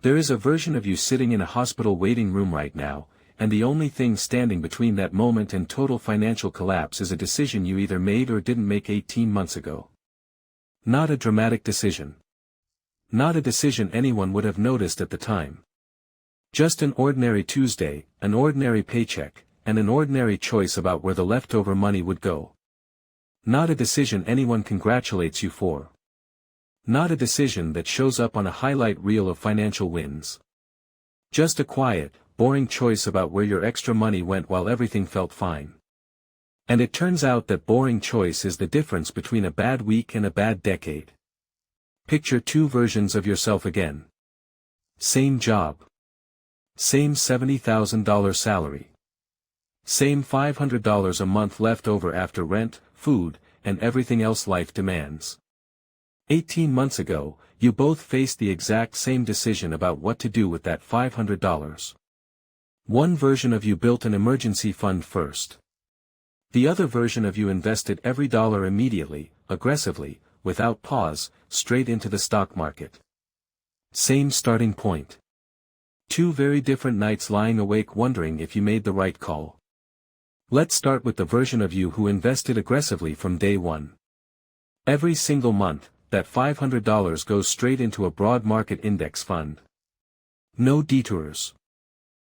There is a version of you sitting in a hospital waiting room right now, and the only thing standing between that moment and total financial collapse is a decision you either made or didn't make 18 months ago. Not a dramatic decision. Not a decision anyone would have noticed at the time. Just an ordinary Tuesday, an ordinary paycheck, and an ordinary choice about where the leftover money would go. Not a decision anyone congratulates you for. Not a decision that shows up on a highlight reel of financial wins. Just a quiet, boring choice about where your extra money went while everything felt fine. And it turns out that boring choice is the difference between a bad week and a bad decade. Picture two versions of yourself again. Same job. Same $70,000 salary. Same $500 a month left over after rent, food, and everything else life demands. 18 months ago, you both faced the exact same decision about what to do with that $500. One version of you built an emergency fund first. The other version of you invested every dollar immediately, aggressively, without pause, straight into the stock market. Same starting point. Two very different nights lying awake wondering if you made the right call. Let's start with the version of you who invested aggressively from day one. Every single month, that $500 goes straight into a broad market index fund. No detours.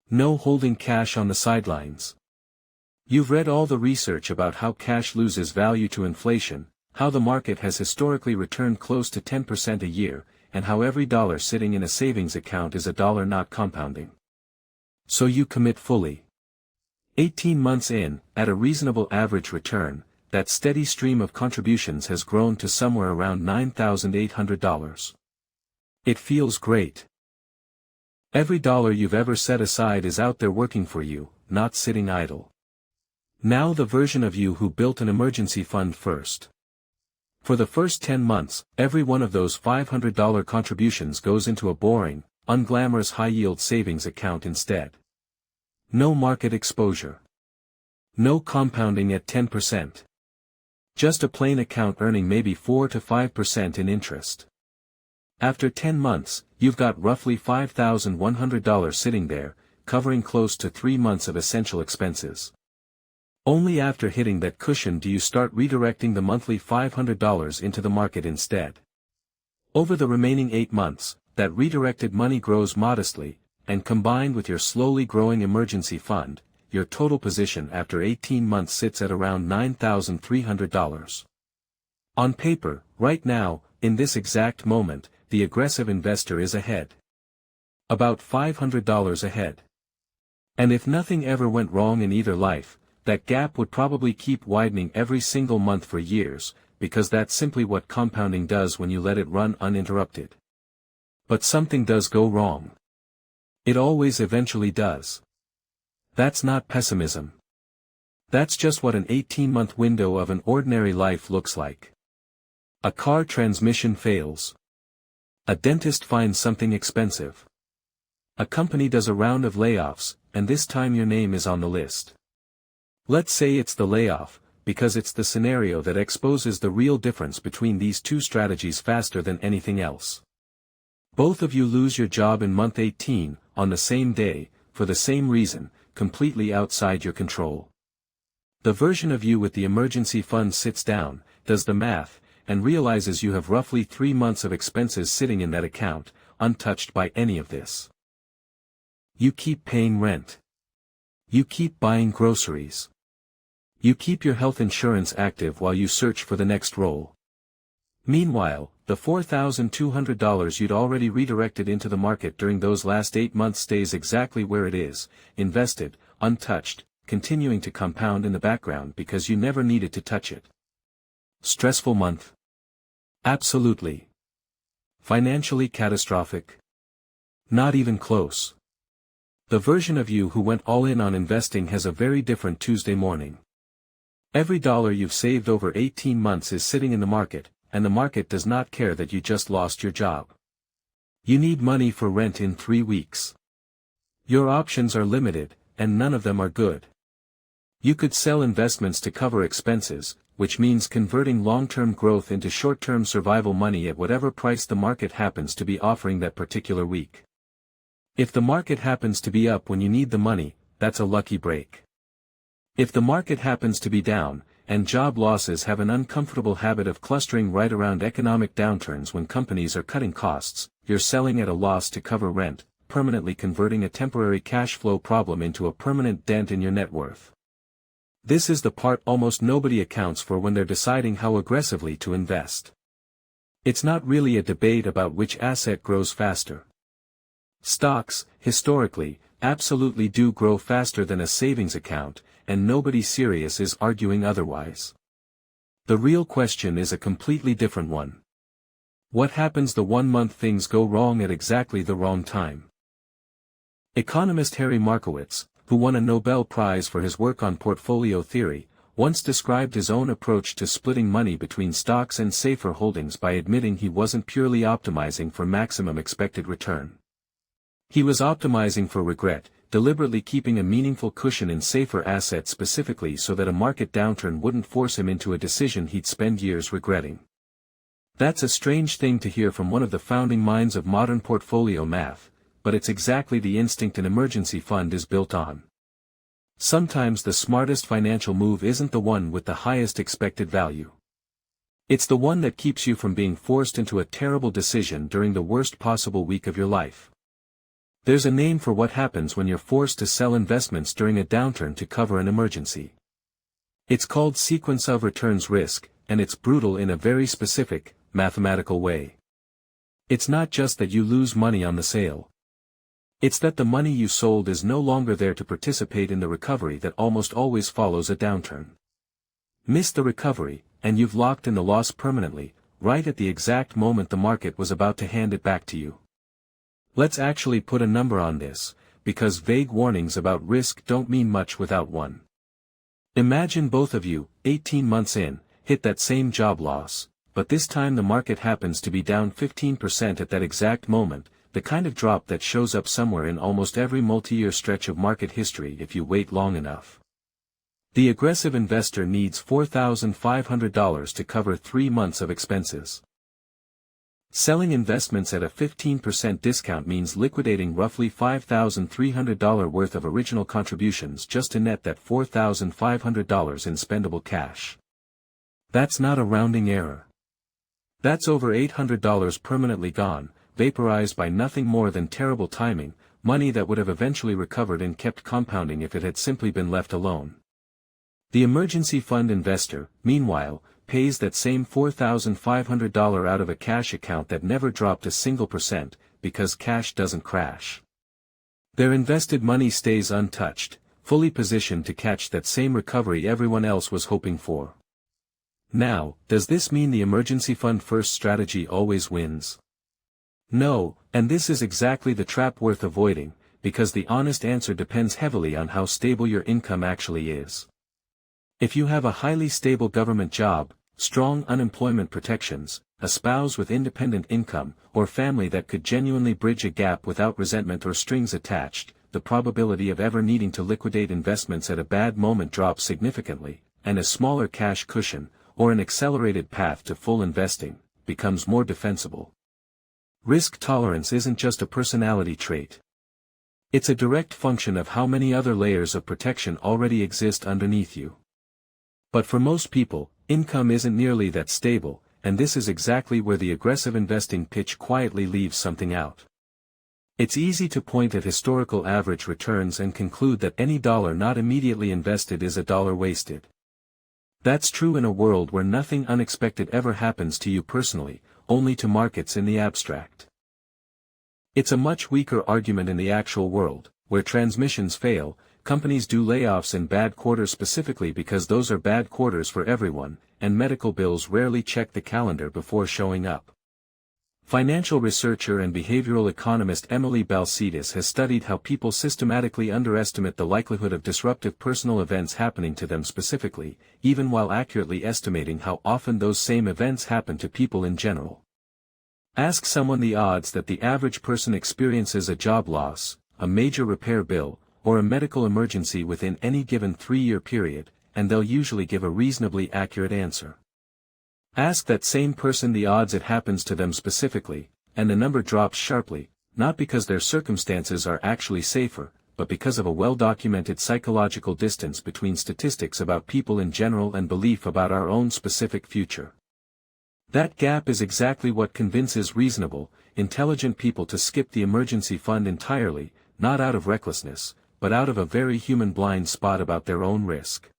No holding cash on the sidelines. You've read all the research about how cash loses value to inflation, how the market has historically returned close to 10% a year, and how every dollar sitting in a savings account is a dollar not compounding. So you commit fully. 18 months in, at a reasonable average return, that steady stream of contributions has grown to somewhere around $9,800. It feels great. Every dollar you've ever set aside is out there working for you, not sitting idle. Now the version of you who built an emergency fund first. For the first 10 months, every one of those $500 contributions goes into a boring, unglamorous high-yield savings account instead. No market exposure. No compounding at 10%. Just a plain account earning maybe 4 to 5% in interest. After 10 months, you've got roughly $5,100 sitting there, covering close to 3 months of essential expenses. Only after hitting that cushion do you start redirecting the monthly $500 into the market instead. Over the remaining 8 months, that redirected money grows modestly, and combined with your slowly growing emergency fund, your total position after 18 months sits at around $9,300. On paper, right now, in this exact moment, the aggressive investor is ahead. About $500 ahead. And if nothing ever went wrong in either life, that gap would probably keep widening every single month for years, because that's simply what compounding does when you let it run uninterrupted. But something does go wrong. It always eventually does. That's not pessimism. That's just what an 18-month window of an ordinary life looks like. A car transmission fails. A dentist finds something expensive. A company does a round of layoffs, and this time your name is on the list. Let's say it's the layoff, because it's the scenario that exposes the real difference between these two strategies faster than anything else. Both of you lose your job in month 18, on the same day, for the same reason, completely outside your control. The version of you with the emergency fund sits down, does the math, and realizes you have roughly 3 months of expenses sitting in that account, untouched by any of this. You keep paying rent. You keep buying groceries. You keep your health insurance active while you search for the next role. Meanwhile, the $4,200 you'd already redirected into the market during those last 8 months stays exactly where it is, invested, untouched, continuing to compound in the background because you never needed to touch it. Stressful month? Absolutely. Financially catastrophic? Not even close. The version of you who went all in on investing has a very different Tuesday morning. Every dollar you've saved over 18 months is sitting in the market, and the market does not care that you just lost your job. You need money for rent in 3 weeks. Your options are limited, and none of them are good. You could sell investments to cover expenses, which means converting long-term growth into short-term survival money at whatever price the market happens to be offering that particular week. If the market happens to be up when you need the money, that's a lucky break. If the market happens to be down, and job losses have an uncomfortable habit of clustering right around economic downturns when companies are cutting costs, you're selling at a loss to cover rent, permanently converting a temporary cash flow problem into a permanent dent in your net worth. This is the part almost nobody accounts for when they're deciding how aggressively to invest. It's not really a debate about which asset grows faster. Stocks, historically, absolutely do grow faster than a savings account, and nobody serious is arguing otherwise. The real question is a completely different one. What happens the 1 month things go wrong at exactly the wrong time? Economist Harry Markowitz, who won a Nobel Prize for his work on portfolio theory, once described his own approach to splitting money between stocks and safer holdings by admitting he wasn't purely optimizing for maximum expected return. He was optimizing for regret, deliberately keeping a meaningful cushion in safer assets specifically so that a market downturn wouldn't force him into a decision he'd spend years regretting. That's a strange thing to hear from one of the founding minds of modern portfolio math, but it's exactly the instinct an emergency fund is built on. Sometimes the smartest financial move isn't the one with the highest expected value. It's the one that keeps you from being forced into a terrible decision during the worst possible week of your life. There's a name for what happens when you're forced to sell investments during a downturn to cover an emergency. It's called sequence of returns risk, and it's brutal in a very specific, mathematical way. It's not just that you lose money on the sale. It's that the money you sold is no longer there to participate in the recovery that almost always follows a downturn. Miss the recovery, and you've locked in the loss permanently, right at the exact moment the market was about to hand it back to you. Let's actually put a number on this, because vague warnings about risk don't mean much without one. Imagine both of you, 18 months in, hit that same job loss, but this time the market happens to be down 15% at that exact moment, the kind of drop that shows up somewhere in almost every multi-year stretch of market history if you wait long enough. The aggressive investor needs $4,500 to cover 3 months of expenses. Selling investments at a 15% discount means liquidating roughly $5,300 worth of original contributions just to net that $4,500 in spendable cash. That's not a rounding error. That's over $800 permanently gone, vaporized by nothing more than terrible timing, money that would have eventually recovered and kept compounding if it had simply been left alone. The emergency fund investor, meanwhile, pays that same $4,500 out of a cash account that never dropped a single percent, because cash doesn't crash. Their invested money stays untouched, fully positioned to catch that same recovery everyone else was hoping for. Now, does this mean the emergency fund first strategy always wins? No, and this is exactly the trap worth avoiding, because the honest answer depends heavily on how stable your income actually is. If you have a highly stable government job, strong unemployment protections, a spouse with independent income, or family that could genuinely bridge a gap without resentment or strings attached, the probability of ever needing to liquidate investments at a bad moment drops significantly, and a smaller cash cushion, or an accelerated path to full investing, becomes more defensible. Risk tolerance isn't just a personality trait. It's a direct function of how many other layers of protection already exist underneath you. But for most people, income isn't nearly that stable, and this is exactly where the aggressive investing pitch quietly leaves something out. It's easy to point at historical average returns and conclude that any dollar not immediately invested is a dollar wasted. That's true in a world where nothing unexpected ever happens to you personally, only to markets in the abstract. It's a much weaker argument in the actual world, where transmissions fail, companies do layoffs in bad quarters specifically because those are bad quarters for everyone, and medical bills rarely check the calendar before showing up. Financial researcher and behavioral economist Emily Balcetis has studied how people systematically underestimate the likelihood of disruptive personal events happening to them specifically, even while accurately estimating how often those same events happen to people in general. Ask someone the odds that the average person experiences a job loss, a major repair bill, or a medical emergency within any given 3-year period, and they'll usually give a reasonably accurate answer. Ask that same person the odds it happens to them specifically, and the number drops sharply, not because their circumstances are actually safer, but because of a well-documented psychological distance between statistics about people in general and belief about our own specific future. That gap is exactly what convinces reasonable, intelligent people to skip the emergency fund entirely, not out of recklessness, but out of a very human blind spot about their own risk.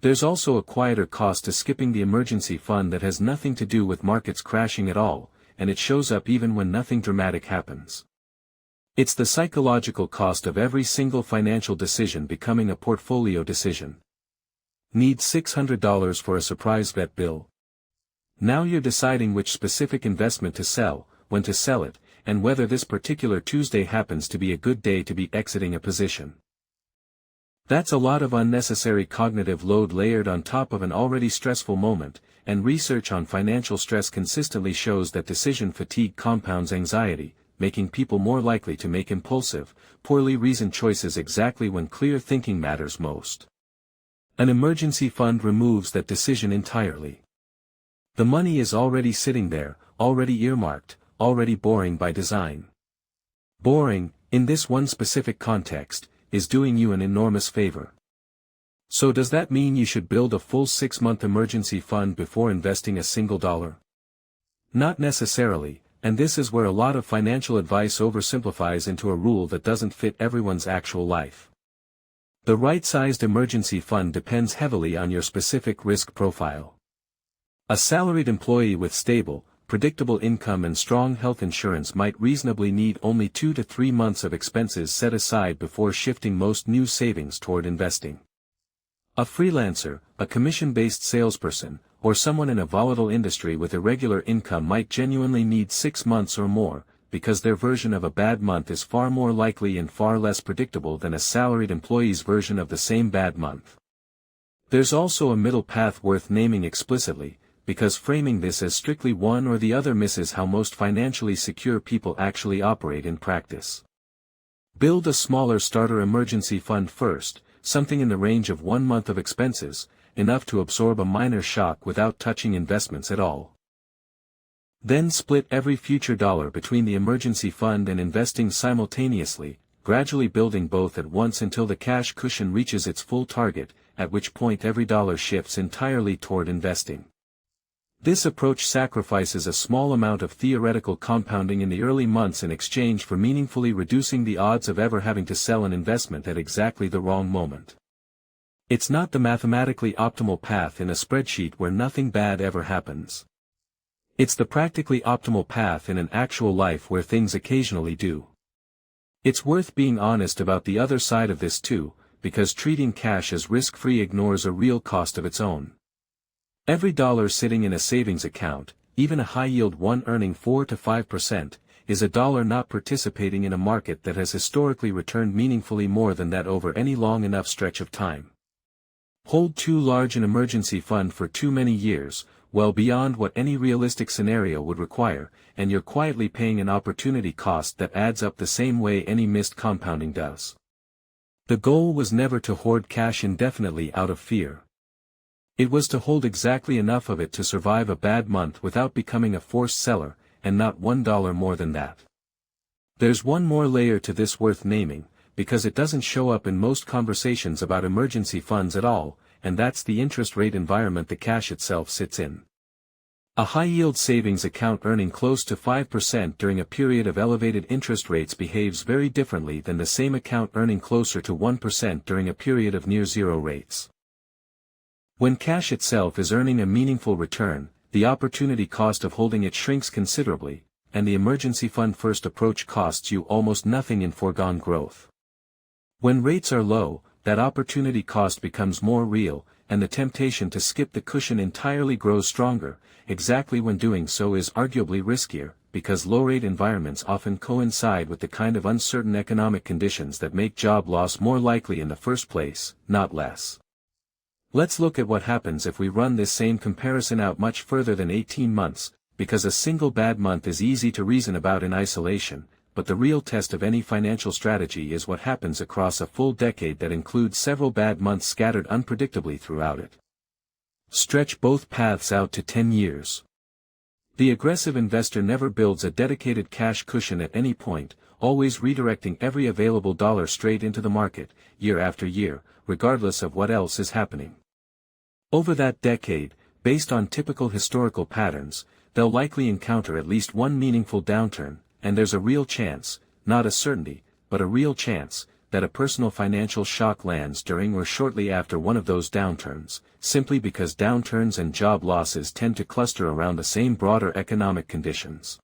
There's also a quieter cost to skipping the emergency fund that has nothing to do with markets crashing at all, and it shows up even when nothing dramatic happens. It's the psychological cost of every single financial decision becoming a portfolio decision. Need $600 for a surprise vet bill? Now you're deciding which specific investment to sell, when to sell it, and whether this particular Tuesday happens to be a good day to be exiting a position. That's a lot of unnecessary cognitive load layered on top of an already stressful moment, and research on financial stress consistently shows that decision fatigue compounds anxiety, making people more likely to make impulsive, poorly reasoned choices exactly when clear thinking matters most. An emergency fund removes that decision entirely. The money is already sitting there, already earmarked, already boring by design. Boring, in this one specific context, is doing you an enormous favor. So does that mean you should build a full 6-month emergency fund before investing a single dollar? Not necessarily, and this is where a lot of financial advice oversimplifies into a rule that doesn't fit everyone's actual life. The right-sized emergency fund depends heavily on your specific risk profile. A salaried employee with stable, predictable income and strong health insurance might reasonably need only 2 to 3 months of expenses set aside before shifting most new savings toward investing. A freelancer, a commission-based salesperson, or someone in a volatile industry with irregular income might genuinely need 6 months or more, because their version of a bad month is far more likely and far less predictable than a salaried employee's version of the same bad month. There's also a middle path worth naming explicitly, because framing this as strictly one or the other misses how most financially secure people actually operate in practice. Build a smaller starter emergency fund first, something in the range of 1 month of expenses, enough to absorb a minor shock without touching investments at all. Then split every future dollar between the emergency fund and investing simultaneously, gradually building both at once until the cash cushion reaches its full target, at which point every dollar shifts entirely toward investing. This approach sacrifices a small amount of theoretical compounding in the early months in exchange for meaningfully reducing the odds of ever having to sell an investment at exactly the wrong moment. It's not the mathematically optimal path in a spreadsheet where nothing bad ever happens. It's the practically optimal path in an actual life where things occasionally do. It's worth being honest about the other side of this too, because treating cash as risk-free ignores a real cost of its own. Every dollar sitting in a savings account, even a high-yield one earning 4 to 5%, is a dollar not participating in a market that has historically returned meaningfully more than that over any long enough stretch of time. Hold too large an emergency fund for too many years, well beyond what any realistic scenario would require, and you're quietly paying an opportunity cost that adds up the same way any missed compounding does. The goal was never to hoard cash indefinitely out of fear. It was to hold exactly enough of it to survive a bad month without becoming a forced seller, and not $1 more than that. There's one more layer to this worth naming, because it doesn't show up in most conversations about emergency funds at all, and that's the interest rate environment the cash itself sits in. A high-yield savings account earning close to 5% during a period of elevated interest rates behaves very differently than the same account earning closer to 1% during a period of near-zero rates. When cash itself is earning a meaningful return, the opportunity cost of holding it shrinks considerably, and the emergency fund first approach costs you almost nothing in foregone growth. When rates are low, that opportunity cost becomes more real, and the temptation to skip the cushion entirely grows stronger, exactly when doing so is arguably riskier, because low-rate environments often coincide with the kind of uncertain economic conditions that make job loss more likely in the first place, not less. Let's look at what happens if we run this same comparison out much further than 18 months, because a single bad month is easy to reason about in isolation, but the real test of any financial strategy is what happens across a full decade that includes several bad months scattered unpredictably throughout it. Stretch both paths out to 10 years. The aggressive investor never builds a dedicated cash cushion at any point, always redirecting every available dollar straight into the market, year after year, regardless of what else is happening. Over that decade, based on typical historical patterns, they'll likely encounter at least one meaningful downturn, and there's a real chance, not a certainty, but a real chance, that a personal financial shock lands during or shortly after one of those downturns, simply because downturns and job losses tend to cluster around the same broader economic conditions.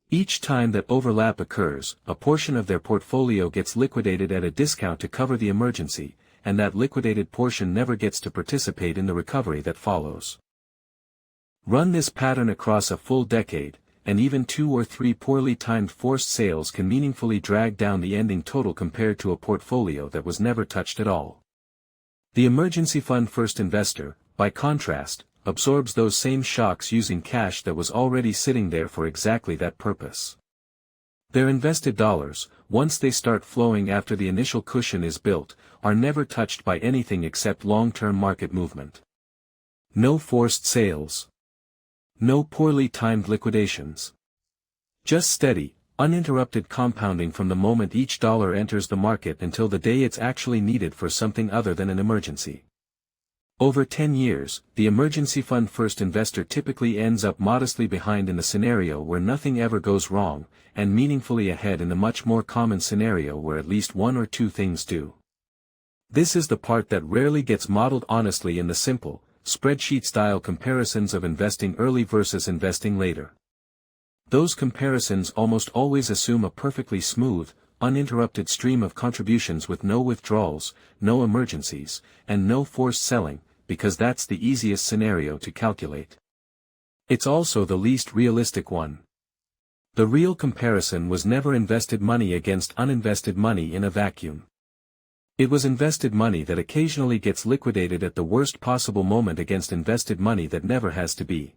Each time that overlap occurs, a portion of their portfolio gets liquidated at a discount to cover the emergency, and that liquidated portion never gets to participate in the recovery that follows. Run this pattern across a full decade, and even 2 or 3 poorly timed forced sales can meaningfully drag down the ending total compared to a portfolio that was never touched at all. The emergency fund first investor, by contrast, absorbs those same shocks using cash that was already sitting there for exactly that purpose. Their invested dollars, once they start flowing after the initial cushion is built, are never touched by anything except long-term market movement. No forced sales. No poorly timed liquidations. Just steady, uninterrupted compounding from the moment each dollar enters the market until the day it's actually needed for something other than an emergency. Over 10 years, the emergency fund first investor typically ends up modestly behind in the scenario where nothing ever goes wrong, and meaningfully ahead in the much more common scenario where at least one or two things do. This is the part that rarely gets modeled honestly in the simple, spreadsheet-style comparisons of investing early versus investing later. Those comparisons almost always assume a perfectly smooth, uninterrupted stream of contributions with no withdrawals, no emergencies, and no forced selling, because that's the easiest scenario to calculate. It's also the least realistic one. The real comparison was never invested money against uninvested money in a vacuum. It was invested money that occasionally gets liquidated at the worst possible moment against invested money that never has to be.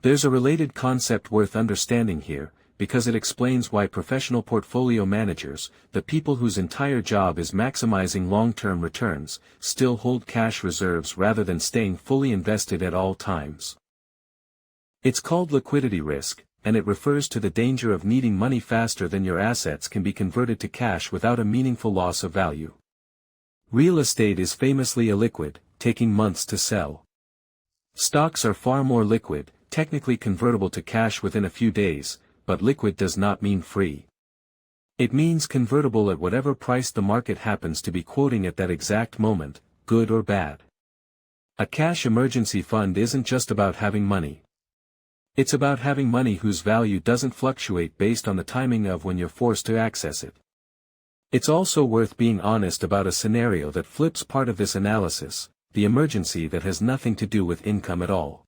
There's a related concept worth understanding here, because it explains why professional portfolio managers, the people whose entire job is maximizing long-term returns, still hold cash reserves rather than staying fully invested at all times. It's called liquidity risk, and it refers to the danger of needing money faster than your assets can be converted to cash without a meaningful loss of value. Real estate is famously illiquid, taking months to sell. Stocks are far more liquid, technically convertible to cash within a few days, but liquid does not mean free. It means convertible at whatever price the market happens to be quoting at that exact moment, good or bad. A cash emergency fund isn't just about having money. It's about having money whose value doesn't fluctuate based on the timing of when you're forced to access it. It's also worth being honest about a scenario that flips part of this analysis, the emergency that has nothing to do with income at all.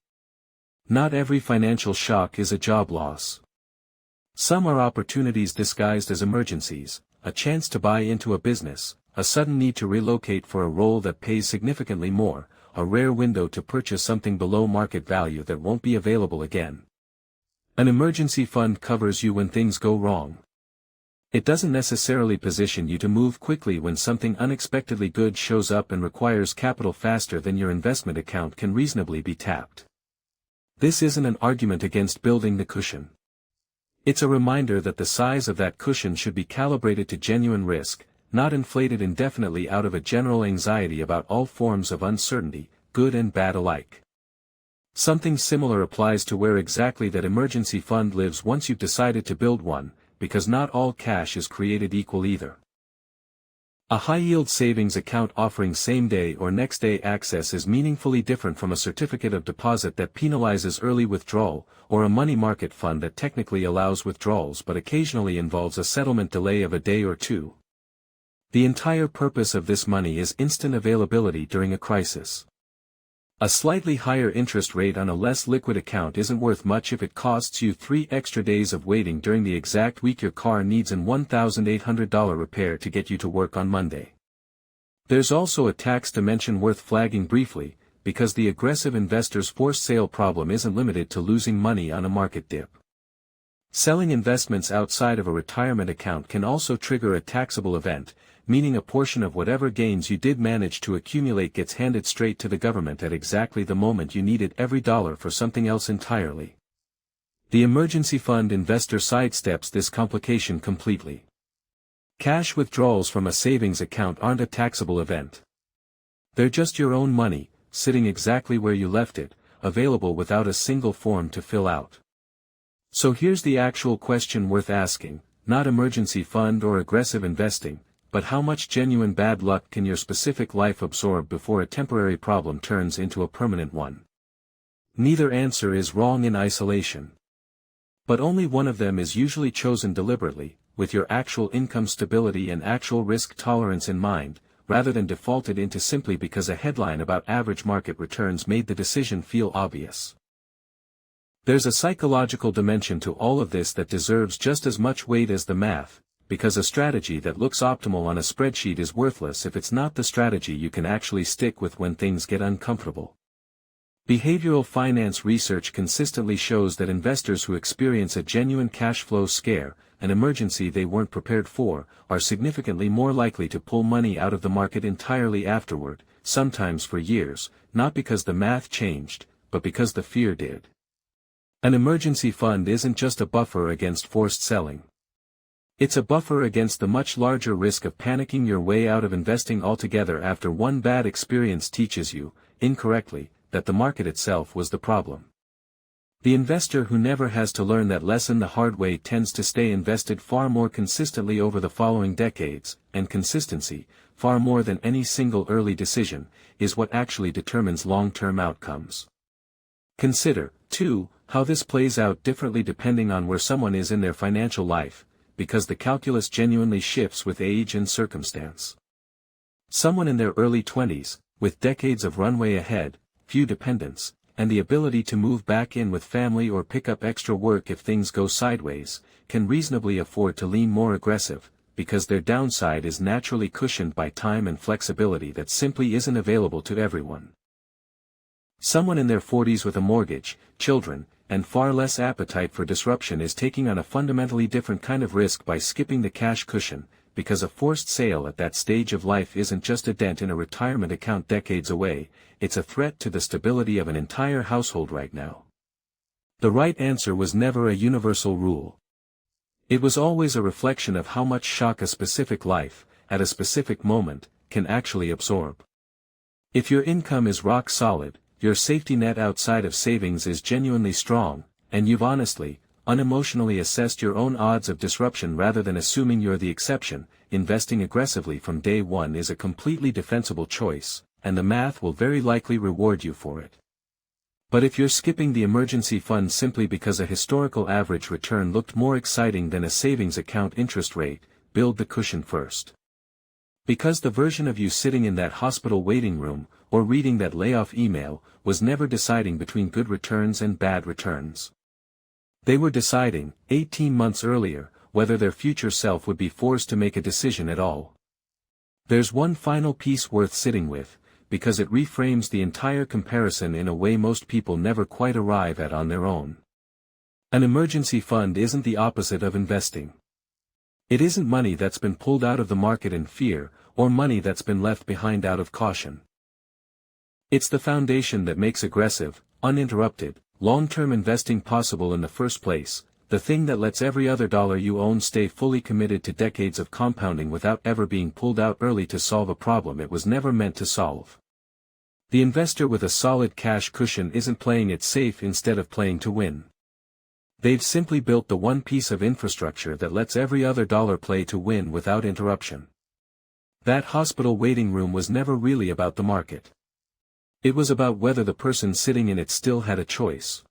Not every financial shock is a job loss. Some are opportunities disguised as emergencies, a chance to buy into a business, a sudden need to relocate for a role that pays significantly more, a rare window to purchase something below market value that won't be available again. An emergency fund covers you when things go wrong. It doesn't necessarily position you to move quickly when something unexpectedly good shows up and requires capital faster than your investment account can reasonably be tapped. This isn't an argument against building the cushion. It's a reminder that the size of that cushion should be calibrated to genuine risk, not inflated indefinitely out of a general anxiety about all forms of uncertainty, good and bad alike. Something similar applies to where exactly that emergency fund lives once you've decided to build one, because not all cash is created equal either. A high-yield savings account offering same-day or next-day access is meaningfully different from a certificate of deposit that penalizes early withdrawal, or a money market fund that technically allows withdrawals but occasionally involves a settlement delay of a day or two. The entire purpose of this money is instant availability during a crisis. A slightly higher interest rate on a less liquid account isn't worth much if it costs you 3 extra days of waiting during the exact week your car needs an $1,800 repair to get you to work on Monday. There's also a tax dimension worth flagging briefly, because the aggressive investor's forced sale problem isn't limited to losing money on a market dip. Selling investments outside of a retirement account can also trigger a taxable event, meaning a portion of whatever gains you did manage to accumulate gets handed straight to the government at exactly the moment you needed every dollar for something else entirely. The emergency fund investor sidesteps this complication completely. Cash withdrawals from a savings account aren't a taxable event. They're just your own money, sitting exactly where you left it, available without a single form to fill out. So here's the actual question worth asking, not emergency fund or aggressive investing, but how much genuine bad luck can your specific life absorb before a temporary problem turns into a permanent one? Neither answer is wrong in isolation. But only one of them is usually chosen deliberately, with your actual income stability and actual risk tolerance in mind, rather than defaulted into simply because a headline about average market returns made the decision feel obvious. There's a psychological dimension to all of this that deserves just as much weight as the math, because a strategy that looks optimal on a spreadsheet is worthless if it's not the strategy you can actually stick with when things get uncomfortable. Behavioral finance research consistently shows that investors who experience a genuine cash flow scare, an emergency they weren't prepared for, are significantly more likely to pull money out of the market entirely afterward, sometimes for years, not because the math changed, but because the fear did. An emergency fund isn't just a buffer against forced selling. It's a buffer against the much larger risk of panicking your way out of investing altogether after one bad experience teaches you, incorrectly, that the market itself was the problem. The investor who never has to learn that lesson the hard way tends to stay invested far more consistently over the following decades, and consistency, far more than any single early decision, is what actually determines long-term outcomes. Consider, too, how this plays out differently depending on where someone is in their financial life, because the calculus genuinely shifts with age and circumstance. Someone in their early 20s, with decades of runway ahead, few dependents, and the ability to move back in with family or pick up extra work if things go sideways, can reasonably afford to lean more aggressive, because their downside is naturally cushioned by time and flexibility that simply isn't available to everyone. Someone in their 40s with a mortgage, children, and far less appetite for disruption is taking on a fundamentally different kind of risk by skipping the cash cushion, because a forced sale at that stage of life isn't just a dent in a retirement account decades away, it's a threat to the stability of an entire household right now. The right answer was never a universal rule. It was always a reflection of how much shock a specific life, at a specific moment, can actually absorb. If your income is rock solid, your safety net outside of savings is genuinely strong, and you've honestly, unemotionally assessed your own odds of disruption rather than assuming you're the exception, investing aggressively from day one is a completely defensible choice, and the math will very likely reward you for it. But if you're skipping the emergency fund simply because a historical average return looked more exciting than a savings account interest rate, build the cushion first. Because the version of you sitting in that hospital waiting room, or reading that layoff email, was never deciding between good returns and bad returns. They were deciding, 18 months earlier, whether their future self would be forced to make a decision at all. There's one final piece worth sitting with, because it reframes the entire comparison in a way most people never quite arrive at on their own. An emergency fund isn't the opposite of investing. It isn't money that's been pulled out of the market in fear, or money that's been left behind out of caution. It's the foundation that makes aggressive, uninterrupted, long-term investing possible in the first place, the thing that lets every other dollar you own stay fully committed to decades of compounding without ever being pulled out early to solve a problem it was never meant to solve. The investor with a solid cash cushion isn't playing it safe instead of playing to win. They've simply built the one piece of infrastructure that lets every other dollar play to win without interruption. That hospital waiting room was never really about the market. It was about whether the person sitting in it still had a choice.